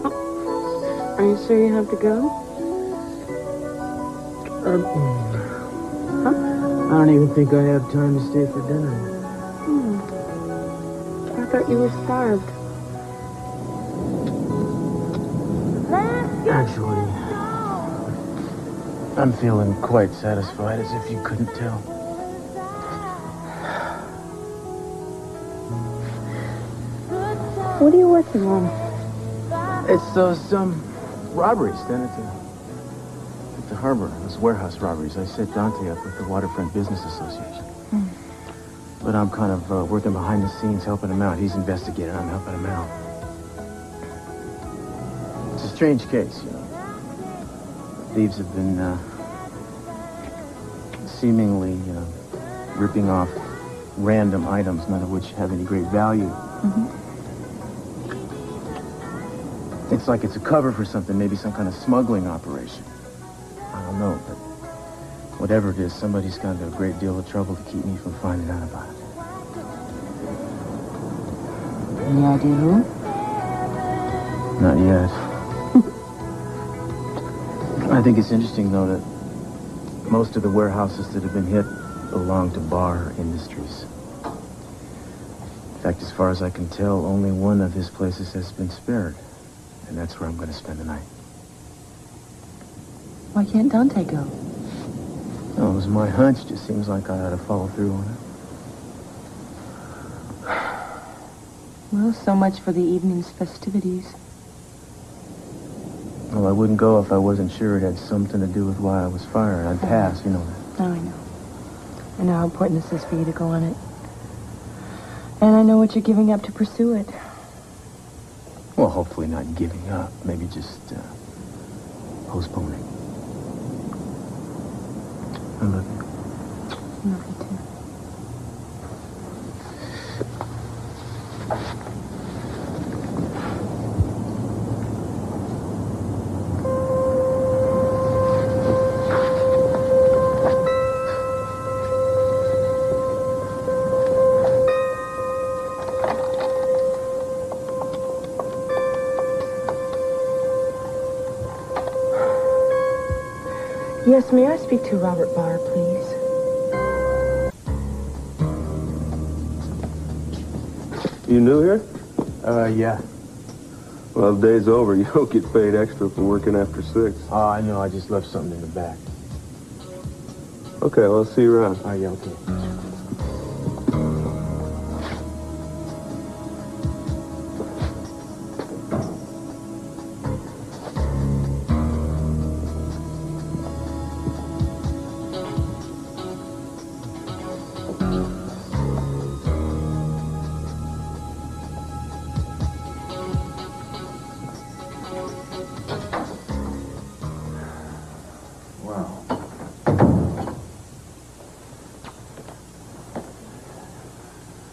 Are you sure you have to go? I don't even think I have time to stay for dinner. I thought you were starved. Actually, I'm feeling quite satisfied, as if you couldn't tell. What are you working on? It's those, robberies down at the harbor. Those warehouse robberies. I set Dante up with the Waterfront Business Association. But I'm kind of working behind the scenes, helping him out. He's investigating, I'm helping him out. It's a strange case, you know. Thieves have been, seemingly, ripping off random items, none of which have any great value. It's like it's a cover for something, maybe some kind of smuggling operation. I don't know, but whatever it is, somebody's gone to a great deal of trouble to keep me from finding out about it. Any idea who? Not yet. I think it's interesting, though, that most of the warehouses that have been hit belong to Barr Industries. In fact, as far as I can tell, only one of his places has been spared. And that's where I'm going to spend the night. Why can't Dante go? Oh, it was my hunch. Just seems like I ought to follow through on it. Well, so much for the evening's festivities. Well, I wouldn't go if I wasn't sure it had something to do with why I was fired. I'd pass, you know that. Oh, I know. I know how important this is for you to go on it. And I know what you're giving up to pursue it. Well, hopefully not giving up. Maybe just, postponing. I love you. Love you too. Yes, may I speak to Robert Barr, please? You new here? Yeah. Well, the day's over. You don't get paid extra for working after 6. Oh, I know. I just left something in the back. Okay, well, I'll see you around. Oh, yeah, okay.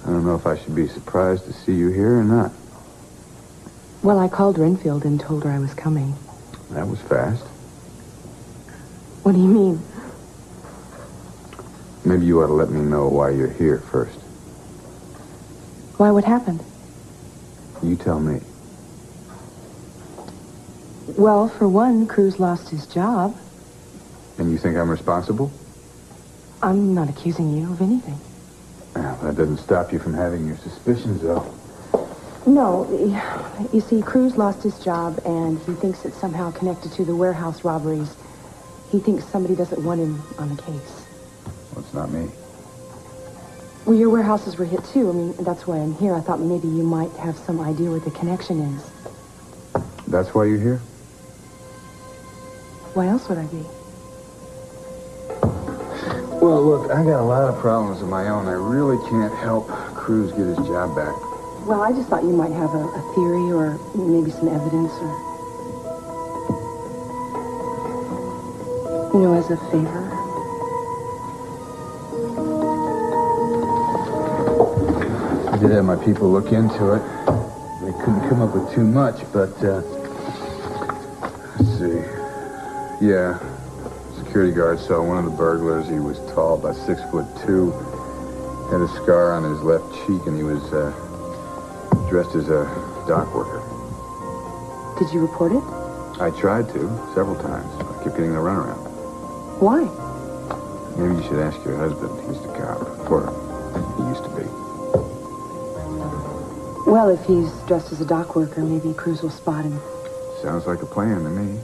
I don't know if I should be surprised to see you here or not. Well, I called Renfield and told her I was coming. That was fast. What do you mean? Maybe you ought to let me know why you're here first. Why, what happened? You tell me. Well, for one, Cruz lost his job. And you think I'm responsible? I'm not accusing you of anything. Well, that doesn't stop you from having your suspicions, though. No, you see, Cruz lost his job, and he thinks it's somehow connected to the warehouse robberies. He thinks somebody doesn't want him on the case. Well, it's not me. Well, your warehouses were hit, too. I mean, that's why I'm here. I thought maybe you might have some idea what the connection is. That's why you're here? Why else would I be? Well, look, I got a lot of problems of my own. I really can't help Cruz get his job back. Well, I just thought you might have a theory or maybe some evidence or... You know, as a favor. I did have my people look into it. They couldn't come up with too much, but, let's see. Yeah, security guard saw one of the burglars. He was tall, about 6'2", had a scar on his left cheek, and he was, dressed as a dock worker. Did you report it? I tried to, several times. I kept getting the runaround. Why? Maybe you should ask your husband. He's the cop. Or he used to be. Well, if he's dressed as a dock worker, maybe Cruz will spot him. Sounds like a plan to me.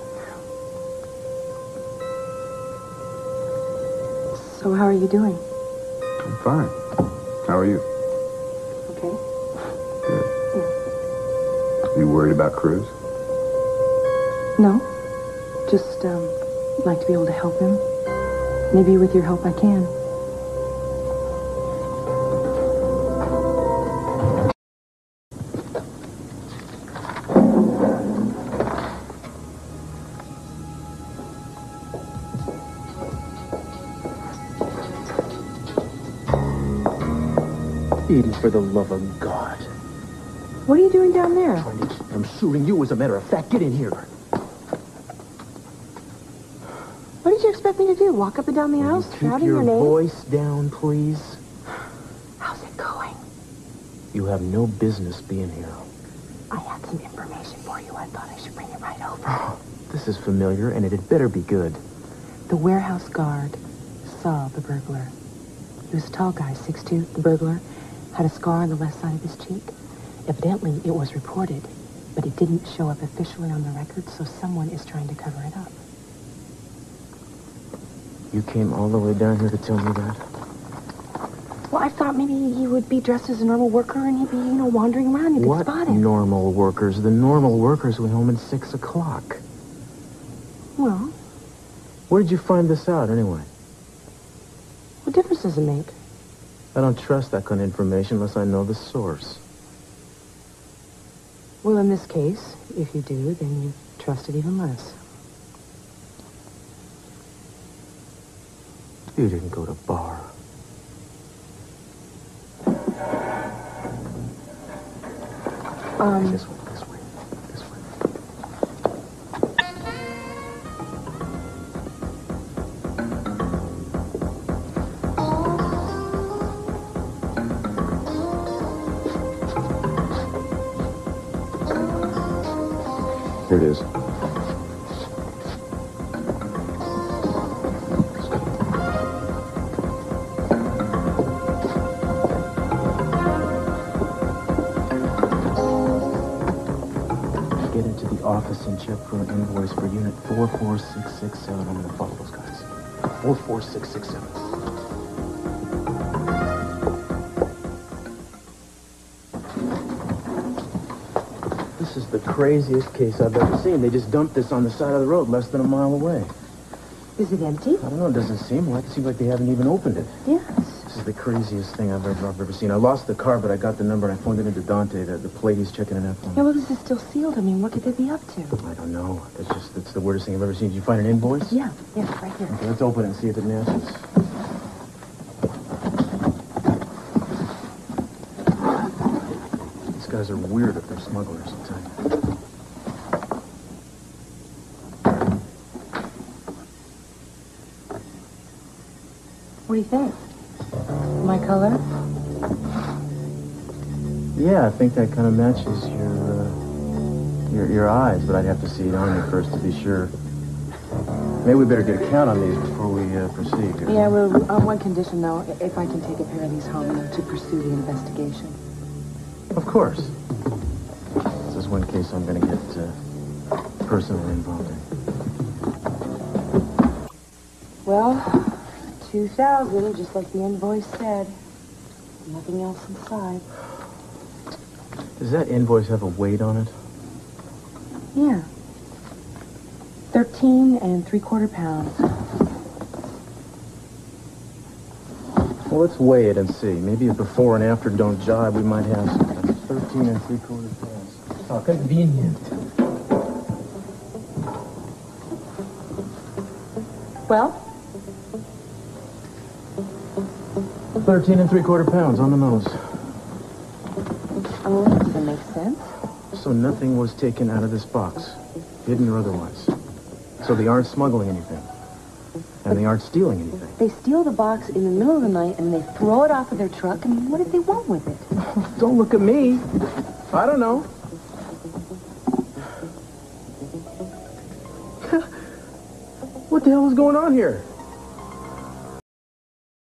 So how are you doing? I'm fine. How are you? Okay. Good. Yeah. You worried about Cruz? No. Just, like to be able to help him. Maybe with your help I can. Edie, for the love of God. What are you doing down there? I'm shooting you, as a matter of fact. Get in here. What did you expect me to do? Walk up and down the aisle shouting your name? Keep your voice down, please. How's it going? You have no business being here. I had some information for you. I thought I should bring it right over. This is familiar, and it had better be good. The warehouse guard saw the burglar. He was a tall guy, 6'2", the burglar. Had a scar on the left side of his cheek. Evidently, it was reported, but it didn't show up officially on the record, so someone is trying to cover it up. You came all the way down here to tell me that? Well, I thought maybe he would be dressed as a normal worker and he'd be, wandering around. You could spot What him. normal workers? The normal workers went home at 6 o'clock. Well, Where did you find this out, anyway? what difference does it make? I don't trust that kind of information unless I know the source. Well, in this case, if you do, then you trust it even less. You didn't go to Barr. This way, this way, this way. Here it is. Get into the office and check for an invoice for unit 44667. I'm going to follow those guys. 44667. This is the craziest case I've ever seen. They just dumped this on the side of the road less than a mile away. Is it empty? I don't know. It doesn't seem like it. Seems like they haven't even opened it. Yes. This is the craziest thing I've ever seen. I lost the car, but I got the number and I phoned it into Dante, the plate. He's checking it out for me. Yeah, well, this is still sealed. I mean, what could they be up to? I don't know. It's the weirdest thing I've ever seen. Did you find an invoice? Yeah, right here. Okay, let's open it and see if it matches. These guys are weird if they're smugglers, I'll tell you. What do you think? My color? Yeah, I think that kind of matches your eyes, but I'd have to see it on you first to be sure. Maybe we better get a count on these before we proceed. Yeah, well, on one condition, though, if I can take a pair of these home to pursue the investigation. Of course. This is one case I'm going to get personally involved in. Well, 2,000, just like the invoice said. Nothing else inside. Does that invoice have a weight on it? Yeah. 13 3/4 pounds. Well, let's weigh it and see. Maybe if before and after don't jive, we might have something. 13 3/4 pounds. How convenient. Well? 13 3/4 pounds on the nose. Oh, that doesn't make sense. So nothing was taken out of this box, hidden or otherwise. So they aren't smuggling anything. And they aren't stealing anything. They steal the box in the middle of the night and they throw it off of their truck. I mean, what did they want with it? Don't look at me. I don't know. What the hell is going on here?